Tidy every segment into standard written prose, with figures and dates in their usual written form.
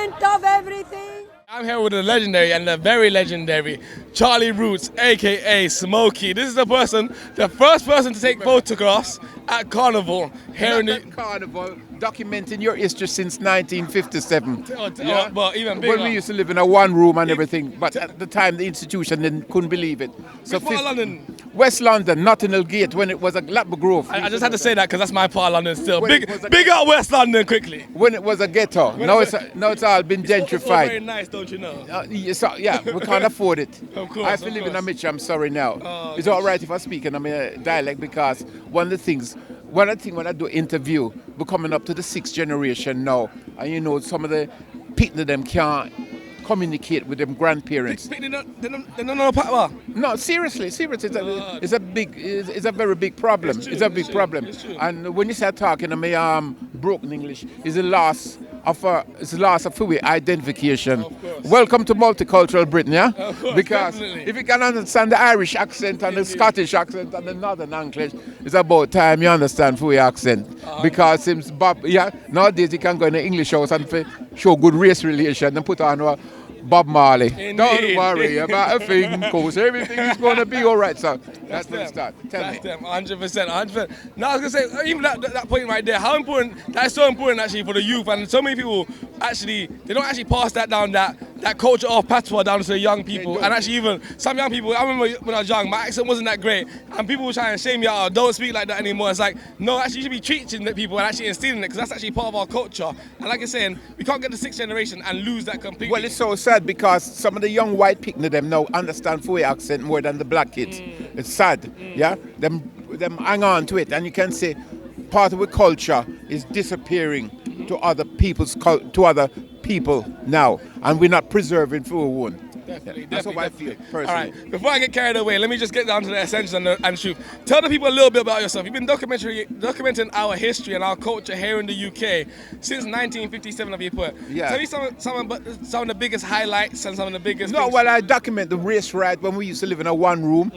president of everything. I'm here with the legendary and the very legendary Charlie Roots, aka Smokey. This is the first person to take photographs at Carnival here in the Carnival, documenting your history since 1957. Well, even bigger. When we used to live in a one room and everything, but at the time the institution couldn't believe it. So part of London? West London, Notting Gate, when it was a Lapper Grove. I just had to say that because that's my part of London still. Big up West London quickly. When it was a ghetto. Now it's all been gentrified. It's all very nice, don't you know? Yeah, we can't afford it. Of course. I have to live in a Mitch, I'm sorry now. It's all right if I speak in a dialect because one of the things when I do interview, we're coming up to the 6th generation now, and you know some of the people them can't communicate with them grandparents. They don't know patois. No, seriously, it's a very big problem. It's a big problem. And when you start talking, broken English, it's a loss of identification. Welcome to multicultural Britain, yeah? Because definitely. If you can understand the Irish accent and the Scottish accent and the Northern English, it's about time you understand Fui accent. Because since nowadays you can go in the English house and show good race relation and put on Bob Marley. Indeed. Don't worry about a thing, because everything is going to be all right. So that's where it starts. That's them, 100%. Now I was going to say, even that point right there, how important, that's so important actually for the youth, and so many people actually, they don't actually pass that down, that culture of patois down to the young people, and actually even some young people, I remember when I was young, my accent wasn't that great, and people were trying to shame me out, don't speak like that anymore. It's like, no, actually you should be teaching the people and actually instilling it, because that's actually part of our culture. And like you're saying, we can't get the 6th generation and lose that completely. Well, it's so sad because some of the young white people them now understand Fui accent more than the black kids. It's sad, yeah? Them hang on to it, and you can say part of the culture is disappearing to other people now, and we're not preserving for our own. That's how I feel personally. All right, before I get carried away, let me just get down to the essentials and the truth. Tell the people a little bit about yourself. You've been documenting our history and our culture here in the UK since 1957, if you put. Yeah. Tell me some of the biggest highlights and some of the biggest No, things. well, I document the race riot when we used to live in a one room,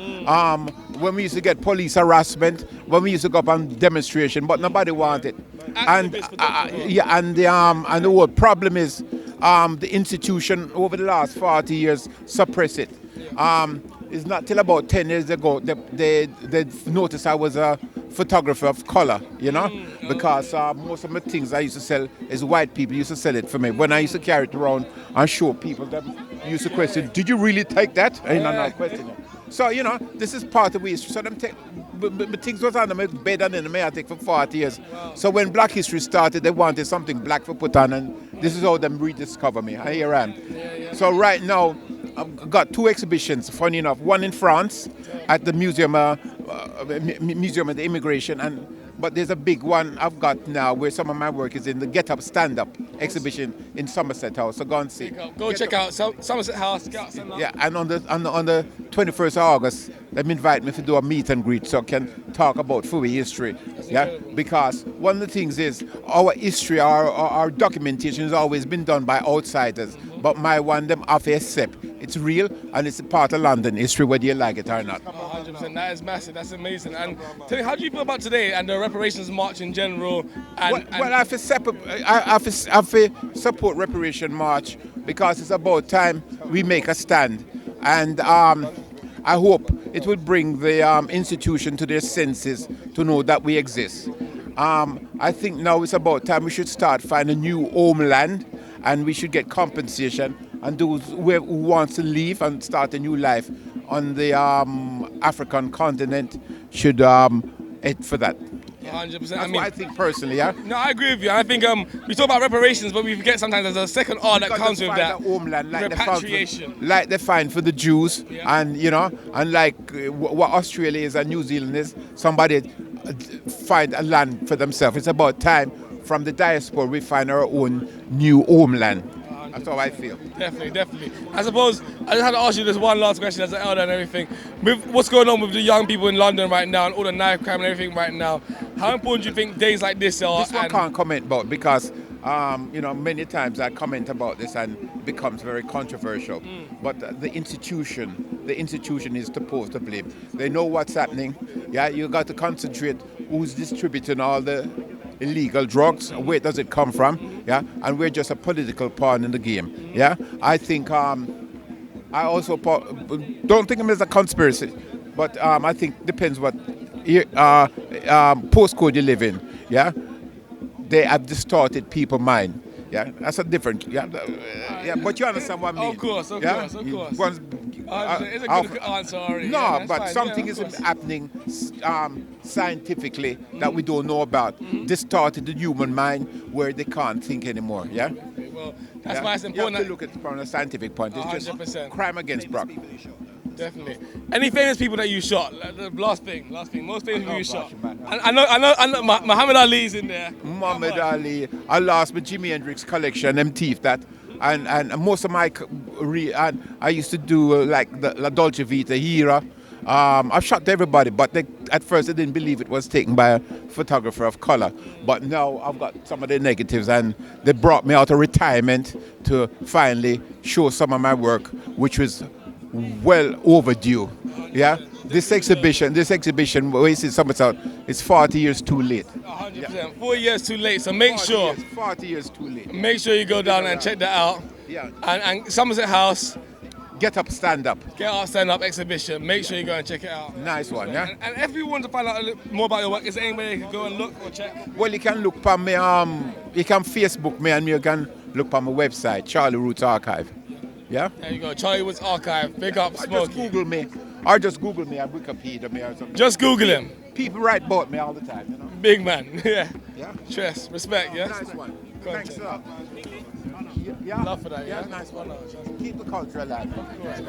when we used to get police harassment, when we used to go up on demonstration, but nobody wanted. And the whole problem is the institution over the last 40 years suppress it. It's not till about 10 years ago they noticed I was a photographer of color, because most of the things I used to sell is white people used to sell it for me. When I used to carry it around and show people, that used to question, did you really take that? And I'm not questioning. So, this is part of history. So but things was on the bed and in the may I think for 40 years. Wow. So when Black History started, they wanted something black for put on, and this is how them rediscover me. Here I am. So right now, I've got 2 exhibitions, funny enough. One in France at the Museum of the Immigration, but there's a big one I've got now where some of my work is in the Get Up Stand Up exhibition in Somerset House. So go and see. Go check out Somerset House. Yeah, and on the 21st of August, they invite me to do a meet and greet so I can talk about Fui history. Because one of the things is our history, our documentation has always been done by outsiders. But my one them have to accept it's real and it's a part of London history, whether you like it or not. 100%. That is massive. That's amazing. And tell me, how do you feel about today and the Reparations March in general? Well, I have to support Reparation March because it's about time we make a stand. And I hope it will bring the institution to their senses to know that we exist. I think now it's about time we should start finding a new homeland, and we should get compensation, and those who wants to leave and start a new life on the African continent should head for that. 100%. That's what I think personally, yeah? No, I agree with you. I think we talk about reparations, but we forget sometimes there's a second R that comes with that. Homeland, like repatriation. Like they find for the Jews, and and like what Australia is and New Zealand is, somebody find a land for themselves. It's about time from the diaspora we find our own new homeland. That's how I feel. Definitely. I suppose I just had to ask you this one last question as an elder and everything. With what's going on with the young people in London right now and all the knife crime and everything right now, how important do you think days like this are? This one I can't comment about because many times I comment about this and it becomes very controversial. But the institution is supposed to blame. They know what's happening. Yeah, you got to concentrate who's distributing all the illegal drugs? Where does it come from? Yeah, and we're just a political pawn in the game. Yeah, I think I also don't think of it as a conspiracy, but I think depends what postcode you live in. Yeah, they have distorted people's mind. Yeah, that's a different. Yeah, but you understand what I mean. Of course. It's a good answer already. No, but something is happening scientifically that we don't know about. Distorted the human mind where they can't think anymore. Yeah. Well, that's why it's important. You have to look at it from a scientific point. It's 100%. Just crime against Brock. Definitely. Any famous people that you shot? The last thing. Most famous people you shot. I know Muhammad Ali's in there. Muhammad Ali. I lost my Jimi Hendrix collection, them thief that. And most of my, I used to do like the La Dolce Vita era. I've shot everybody, but at first they didn't believe it was taken by a photographer of color. But now I've got some of the negatives, and they brought me out of retirement to finally show some of my work, which was well overdue. Yeah, this exhibition, where you see some out, it's 40 years too late. 100%, yeah. 4 years too late. So make sure. 40 years too late. Make sure you go down and check that out. Yeah. And Somerset House. Get Up, Stand Up. Get Up, Stand Up exhibition. Make sure you go and check it out. Nice one, yeah. And if you want to find out a little more about your work, is there any way you can go and look or check? Well, you can look for me. You can Facebook me, and you can look for my website, Charlie Roots Archive. Yeah. There you go, Charlie Roots Archive. Big up, Smokey. Just Google me, or just Google me at Wikipedia me or something. Just Google him. People write about me all the time, you know. Big man, yeah. Yeah. Trust, respect, yeah. Nice one. Thanks a lot. Yeah. Love for that, yeah. Nice one. Keep the culture alive. Of course.